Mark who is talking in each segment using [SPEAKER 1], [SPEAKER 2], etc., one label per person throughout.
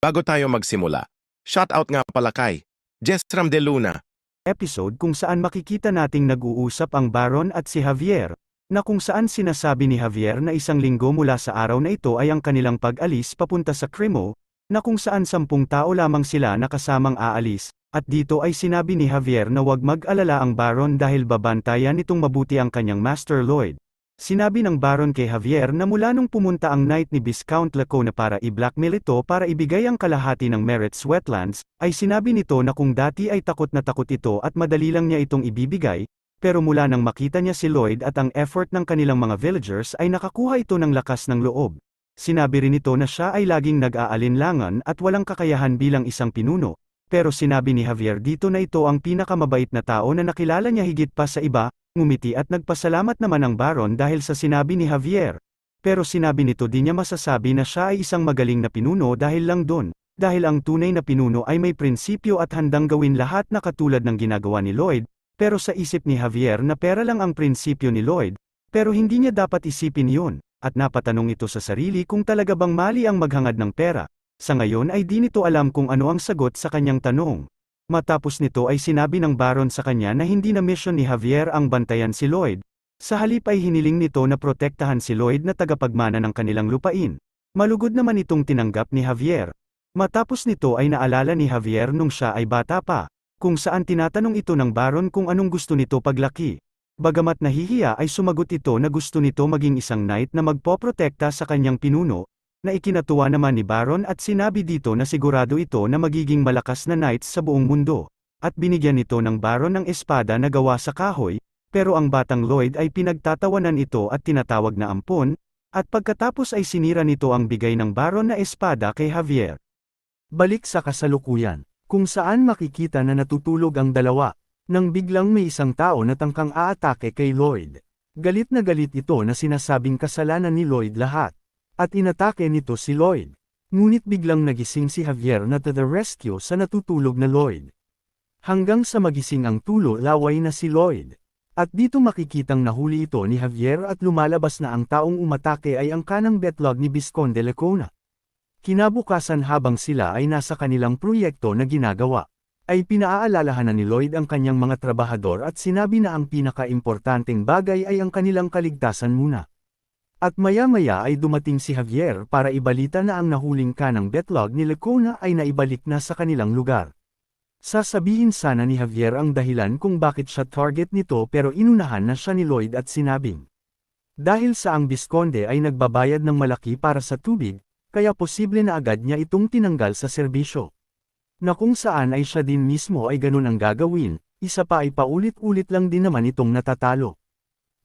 [SPEAKER 1] Bago tayo magsimula, shoutout nga pala kay Jessram De Luna.
[SPEAKER 2] Episode kung saan makikita nating nag-uusap ang Baron at si Javier, na kung saan sinasabi ni Javier na isang linggo mula sa araw na ito ay ang kanilang pag-alis papunta sa Crimo, na kung saan 10 tao lamang sila na kasamang aalis, at dito ay sinabi ni Javier na huwag mag-alala ang Baron dahil babantayan nitong mabuti ang kanyang Master Lloyd. Sinabi ng Baron kay Javier na mula nung pumunta ang knight ni Viscount Lacona para i-blackmail ito para ibigay ang kalahati ng Meret's wetlands, ay sinabi nito na kung dati ay takot na takot ito at madali lang niya itong ibibigay, pero mula nang makita niya si Lloyd at ang effort ng kanilang mga villagers ay nakakuha ito ng lakas ng loob. Sinabi rin ito na siya ay laging nag-aalinlangan at walang kakayahan bilang isang pinuno, pero sinabi ni Javier dito na ito ang pinakamabait na tao na nakilala niya higit pa sa iba. Ngumiti at nagpasalamat naman ang Baron dahil sa sinabi ni Javier. Pero sinabi nito di niya masasabi na siya ay isang magaling na pinuno dahil lang doon, dahil ang tunay na pinuno ay may prinsipyo at handang gawin lahat na katulad ng ginagawa ni Lloyd, pero sa isip ni Javier na pera lang ang prinsipyo ni Lloyd, pero hindi niya dapat isipin yun, at napatanong ito sa sarili kung talaga bang mali ang maghangad ng pera. Sa ngayon ay di nito alam kung ano ang sagot sa kanyang tanong. Matapos nito ay sinabi ng Baron sa kanya na hindi na mission ni Javier ang bantayan si Lloyd. Sa halip ay hiniling nito na protektahan si Lloyd na tagapagmana ng kanilang lupain. Malugod naman itong tinanggap ni Javier. Matapos nito ay naalala ni Javier nung siya ay bata pa, kung saan tinatanong ito ng Baron kung anong gusto nito paglaki. Bagamat nahihiya ay sumagot ito na gusto nito maging isang knight na magpoprotekta sa kanyang pinuno, na ikinatuwa naman ni Baron at sinabi dito na sigurado ito na magiging malakas na knights sa buong mundo, at binigyan nito ng Baron ng espada na gawa sa kahoy, pero ang batang Lloyd ay pinagtatawanan ito at tinatawag na ampon, at pagkatapos ay sinira nito ang bigay ng Baron na espada kay Javier. Balik sa kasalukuyan, kung saan makikita na natutulog ang dalawa, nang biglang may isang tao na tangkang aatake kay Lloyd. Galit na galit ito na sinasabing kasalanan ni Lloyd lahat. At inatake nito si Lloyd. Ngunit biglang nagising si Javier na to the rescue sa natutulog na Lloyd. Hanggang sa magising ang tulo laway na si Lloyd. At dito makikitang nahuli ito ni Javier at lumalabas na ang taong umatake ay ang kanang betlog ni Visconde Lacona. Kinabukasan habang sila ay nasa kanilang proyekto na ginagawa, ay pinaaalalahanan ni Lloyd ang kanyang mga trabahador at sinabi na ang pinaka-importanteng bagay ay ang kanilang kaligtasan muna. At maya-maya ay dumating si Javier para ibalita na ang nahuling kanang betlog ni Lacona ay naibalik na sa kanilang lugar. Sasabihin sana ni Javier ang dahilan kung bakit siya target nito pero inunahan na siya ni Lloyd at sinabing, dahil sa ang Visconde ay nagbabayad ng malaki para sa tubig, kaya posible na agad niya itong tinanggal sa serbisyo. Na kung saan ay siya din mismo ay ganun ang gagawin, isa pa ay paulit-ulit lang din naman itong natatalo.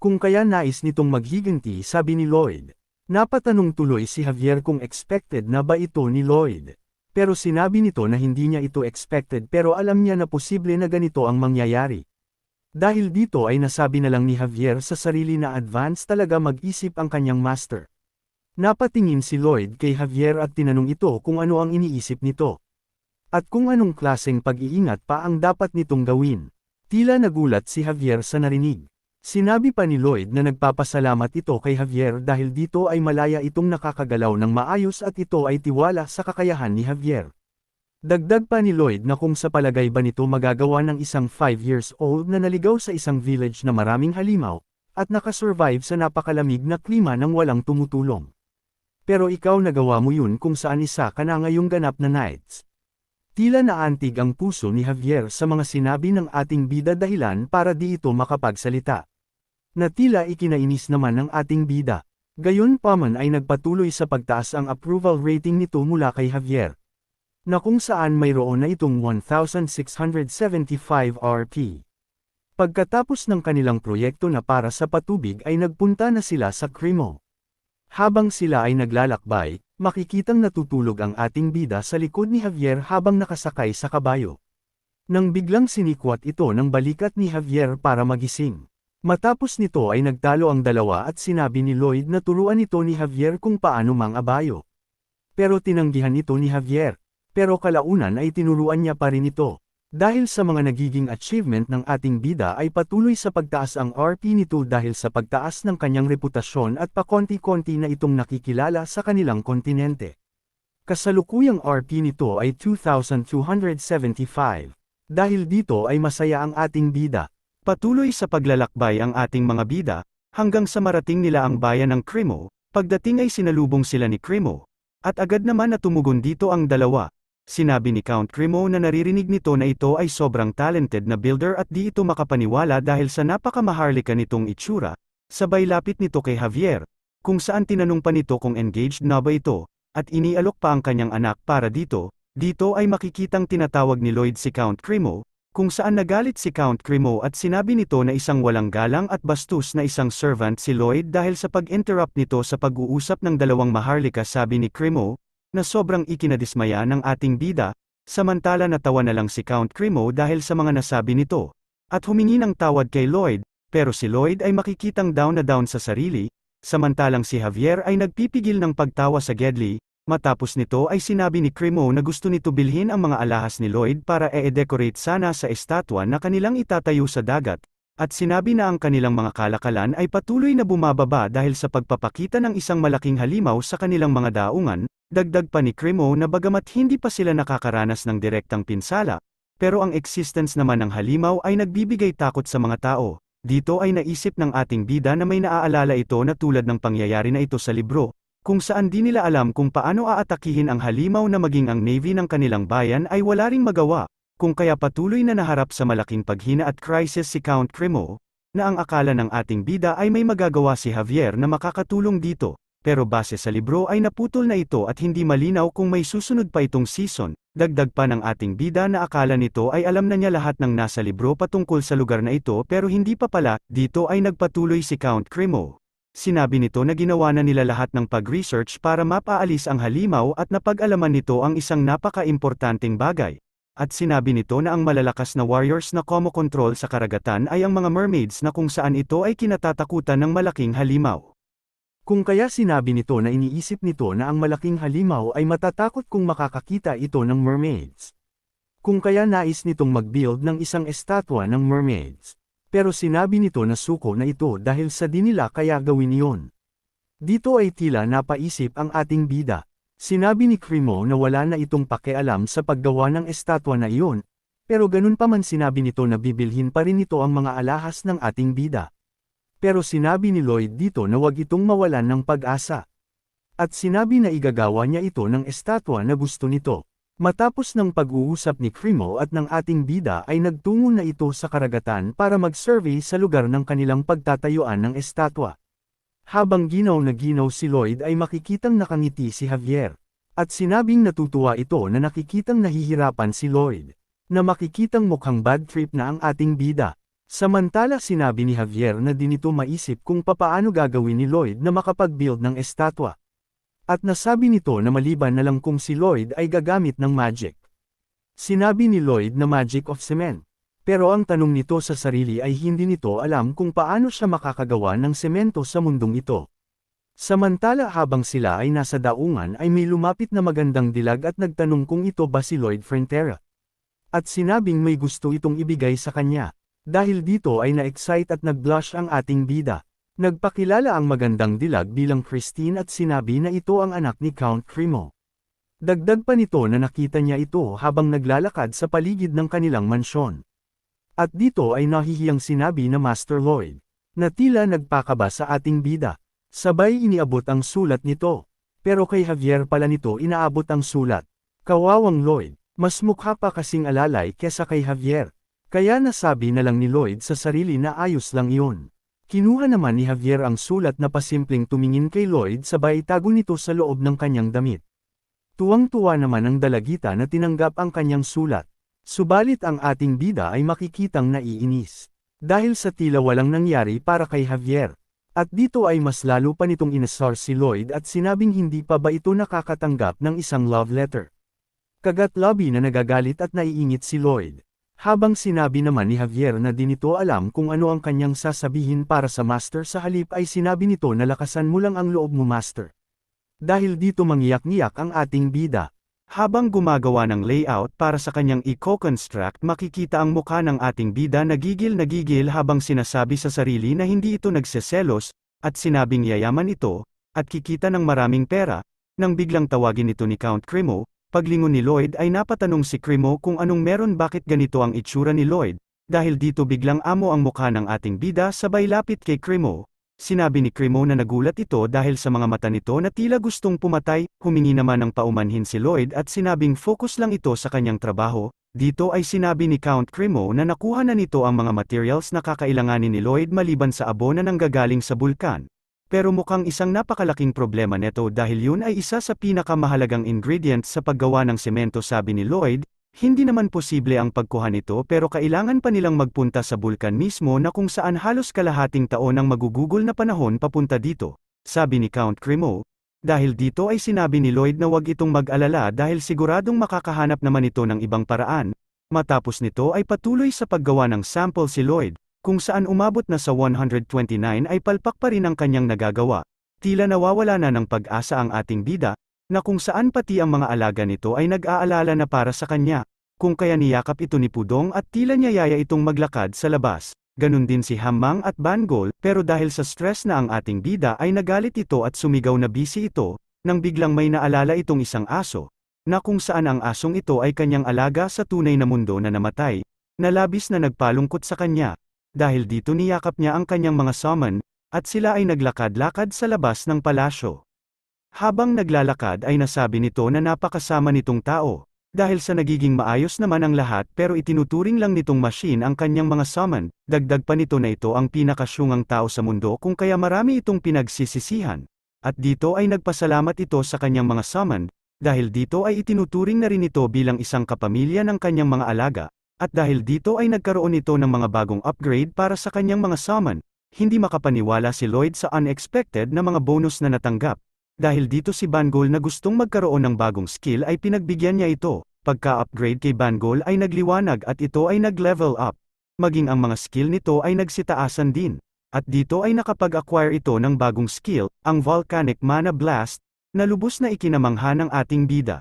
[SPEAKER 2] Kung kaya nais nitong maghiganti sabi ni Lloyd. Napatanong tuloy si Javier kung expected na ba ito ni Lloyd. Pero sinabi nito na hindi niya ito expected pero alam niya na posible na ganito ang mangyayari. Dahil dito ay nasabi na lang ni Javier sa sarili na advance talaga mag-isip ang kanyang master. Napatingin si Lloyd kay Javier at tinanong ito kung ano ang iniisip nito. At kung anong klaseng pag-iingat pa ang dapat nitong gawin. Tila nagulat si Javier sa narinig. Sinabi pa ni Lloyd na nagpapasalamat ito kay Javier dahil dito ay malaya itong nakakagalaw ng maayos at ito ay tiwala sa kakayahan ni Javier. Dagdag pa ni Lloyd na kung sa palagay ba nito magagawa ng isang 5 years old na naligaw sa isang village na maraming halimaw, at nakasurvive sa napakalamig na klima nang walang tumutulong. Pero ikaw nagawa mo yun kung saan isa ka na ngayong ganap na knights. Tila naantig ang puso ni Javier sa mga sinabi ng ating bida dahilan para di ito makapagsalita. Na tila ikinainis naman ng ating bida. Gayunpaman ay nagpatuloy sa pagtaas ang approval rating nito mula kay Javier. Na kung saan mayroon na itong 1,675 RP. Pagkatapos ng kanilang proyekto na para sa patubig ay nagpunta na sila sa Crimo. Habang sila ay naglalakbay, makikitang natutulog ang ating bida sa likod ni Javier habang nakasakay sa kabayo. Nang biglang sinikwat ito ng balikat ni Javier para magising. Matapos nito ay nagtalo ang dalawa at sinabi ni Lloyd na turuan ito ni Javier kung paano mang-abayo. Pero tinanggihan ito ni Javier. Pero kalaunan ay tinuruan niya pa rin ito. Dahil sa mga nagiging achievement ng ating bida ay patuloy sa pagtaas ang RP nito dahil sa pagtaas ng kanyang reputasyon at pakonti-konti na itong nakikilala sa kanilang kontinente. Kasalukuyang RP nito ay 2,275. Dahil dito ay masaya ang ating bida. Patuloy sa paglalakbay ang ating mga bida, hanggang sa marating nila ang bayan ng Cremo, pagdating ay sinalubong sila ni Cremo. At agad naman na tumugon dito ang dalawa. Sinabi ni Count Cremo na naririnig nito na ito ay sobrang talented na builder at di ito makapaniwala dahil sa napakamaharlika nitong itsura. Sabay lapit nito kay Javier, kung saan tinanong pa nito kung engaged na ba ito, at inialok pa ang kanyang anak para dito. Dito ay makikitang tinatawag ni Lloyd si Count Cremo, kung saan nagalit si Count Cremo at sinabi nito na isang walang galang at bastos na isang servant si Lloyd dahil sa pag-interrupt nito sa pag-uusap ng dalawang maharlika. Sabi ni Cremo, na sobrang ikinadismaya ng ating bida, samantala natawa na lang si Count Cremo dahil sa mga nasabi nito, at humingi ng tawad kay Lloyd, pero si Lloyd ay makikitang down na down sa sarili, samantalang si Javier ay nagpipigil ng pagtawa sa Gedli. Matapos nito ay sinabi ni Cremo na gusto nito bilhin ang mga alahas ni Lloyd para e-decorate sana sa estatwa na kanilang itatayo sa dagat, at sinabi na ang kanilang mga kalakalan ay patuloy na bumababa dahil sa pagpapakita ng isang malaking halimaw sa kanilang mga daungan. Dagdag pa ni Cremo na bagamat hindi pa sila nakakaranas ng direktang pinsala, pero ang existence naman ng halimaw ay nagbibigay takot sa mga tao. Dito ay naisip ng ating bida na may naaalala ito na tulad ng pangyayari na ito sa libro, kung saan di nila alam kung paano aatakihin ang halimaw na maging ang navy ng kanilang bayan ay wala ring magawa, kung kaya patuloy na naharap sa malaking paghina at crisis si Count Cremo, na ang akala ng ating bida ay may magagawa si Javier na makakatulong dito, pero base sa libro ay naputol na ito at hindi malinaw kung may susunod pa itong season. Dagdag pa ng ating bida na akala nito ay alam na niya lahat ng nasa libro patungkol sa lugar na ito pero hindi pa pala. Dito ay nagpatuloy si Count Cremo. Sinabi nito na ginawa na nila lahat ng pag-research para mapaalis ang halimaw at napag-alaman nito ang isang napaka-importanteng bagay. At sinabi nito na ang malalakas na warriors na komo-control sa karagatan ay ang mga mermaids na kung saan ito ay kinatatakutan ng malaking halimaw. Kung kaya sinabi nito na iniisip nito na ang malaking halimaw ay matatakot kung makakakita ito ng mermaids. Kung kaya nais nitong mag-build ng isang estatwa ng mermaids. Pero sinabi nito na suko na ito dahil sa di nila kaya gawin iyon. Dito ay tila napaisip ang ating bida. Sinabi ni Cremo na wala na itong pakialam sa paggawa ng estatwa na iyon, pero ganun pa man sinabi nito na bibilhin pa rin ito ang mga alahas ng ating bida. Pero sinabi ni Lloyd dito na wag itong mawalan ng pag-asa. At sinabi na igagawa niya ito ng estatwa na gusto nito. Matapos ng pag-uusap ni Cremo at ng ating bida ay nagtungo na ito sa karagatan para mag-survey sa lugar ng kanilang pagtatayuan ng estatwa. Habang ginaw na ginaw si Lloyd ay makikitang nakangiti si Javier. At sinabing natutuwa ito na nakikitang nahihirapan si Lloyd. Na makikitang mukhang bad trip na ang ating bida. Samantala sinabi ni Javier na di nito maisip kung papaano gagawin ni Lloyd na makapag-build ng estatwa. At nasabi nito na maliban na lang kung si Lloyd ay gagamit ng magic. Sinabi ni Lloyd na magic of cement. Pero ang tanong nito sa sarili ay hindi nito alam kung paano siya makakagawa ng semento sa mundong ito. Samantala habang sila ay nasa daungan ay may lumapit na magandang dilag at nagtanong kung ito ba si Lloyd Frontera. At sinabing may gusto itong ibigay sa kanya. Dahil dito ay na-excite at nag-blush ang ating bida. Nagpakilala ang magandang dilag bilang Christine at sinabi na ito ang anak ni Count Cremo. Dagdag pa nito na nakita niya ito habang naglalakad sa paligid ng kanilang mansyon. At dito ay nahihiyang sinabi na Master Lloyd, na tila nagpakaba sa ating bida. Sabay iniabot ang sulat nito. Pero kay Javier pala nito inaabot ang sulat. Kawawang Lloyd, mas mukha pa kasing alalay kesa kay Javier. Kaya nasabi na lang ni Lloyd sa sarili na ayos lang iyon. Kinuha naman ni Javier ang sulat na pasimpleng tumingin kay Lloyd sabay itago nito sa loob ng kanyang damit. Tuwang-tuwa naman ang dalagita na tinanggap ang kanyang sulat. Subalit ang ating bida ay makikitang naiinis. Dahil sa tila walang nangyari para kay Javier. At dito ay mas lalo pa nitong inasar si Lloyd at sinabing hindi pa ba ito nakakatanggap ng isang love letter. Kagat labi na nagagalit at naiingit si Lloyd. Habang sinabi naman ni Javier na di nito alam kung ano ang kanyang sasabihin para sa Master sa halip ay sinabi nito na lakasan mo lang ang loob mo Master. Dahil dito mangyak-ngiyak ang ating bida. Habang gumagawa ng layout para sa kanyang i-construct makikita ang mukha ng ating bida nagigil habang sinasabi sa sarili na hindi ito nagseselos, at sinabing yayaman ito, at kikita ng maraming pera, Nang biglang tawagin ito ni Count Cremo, paglingon ni Lloyd ay napatanong si Cremo kung anong meron bakit ganito ang itsura ni Lloyd, dahil dito biglang amo ang mukha ng ating bida sabay lapit kay Cremo. Sinabi ni Cremo na nagulat ito dahil sa mga mata nito na tila gustong pumatay, humingi naman ng paumanhin si Lloyd at sinabing focus lang ito sa kanyang trabaho. Dito ay sinabi ni Count Cremo na nakuha na nito ang mga materials na kakailanganin ni Lloyd maliban sa abo na nanggagaling sa bulkan. Pero mukhang isang napakalaking problema neto dahil yun ay isa sa pinakamahalagang ingredient sa paggawa ng semento, sabi ni Lloyd. Hindi naman posible ang pagkuha nito pero kailangan pa nilang magpunta sa bulkan mismo na kung saan halos kalahating taon ang magugugol na panahon papunta dito, sabi ni Count Cremo. Dahil dito ay sinabi ni Lloyd na wag itong mag-alala dahil siguradong makakahanap naman ito ng ibang paraan. Matapos nito ay patuloy sa paggawa ng sample si Lloyd, kung saan umabot na sa 129 ay palpak pa rin ang kanyang nagagawa. Tila nawawala na ng pag-asa ang ating bida, na kung saan pati ang mga alaga nito ay nag-aalala na para sa kanya, kung kaya niyakap ito ni Pudong at tila niyaya itong maglakad sa labas. Ganun din si Hamang at Bangol, pero dahil sa stress na ang ating bida ay nagalit ito at sumigaw na busy ito, nang biglang may naalala itong isang aso, na kung saan ang asong ito ay kanyang alaga sa tunay na mundo na namatay, na labis na nagpalungkot sa kanya. Dahil dito niyakap niya ang kanyang mga summon, at sila ay naglakad-lakad sa labas ng palasyo. Habang naglalakad ay nasabi nito na napakasama nitong tao, dahil sa nagiging maayos naman ang lahat pero itinuturing lang nitong machine ang kanyang mga summon, dagdag pa nito na ito ang pinakasyungang tao sa mundo kung kaya marami itong pinagsisisihan. At dito ay nagpasalamat ito sa kanyang mga summon, dahil dito ay itinuturing na rin ito bilang isang kapamilya ng kanyang mga alaga, at dahil dito ay nagkaroon ito ng mga bagong upgrade para sa kanyang mga summon. Hindi makapaniwala si Lloyd sa unexpected na mga bonus na natanggap. Dahil dito si Bangol na gustong magkaroon ng bagong skill ay pinagbigyan niya ito. Pagka-upgrade kay Bangol ay nagliwanag at ito ay nag-level up. Maging ang mga skill nito ay nagsitaasan din. At dito ay nakapag-acquire ito ng bagong skill, ang Volcanic Mana Blast, na lubos na ikinamangha ng ating bida.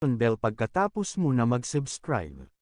[SPEAKER 3] Bell pagkatapos mo na mag-subscribe.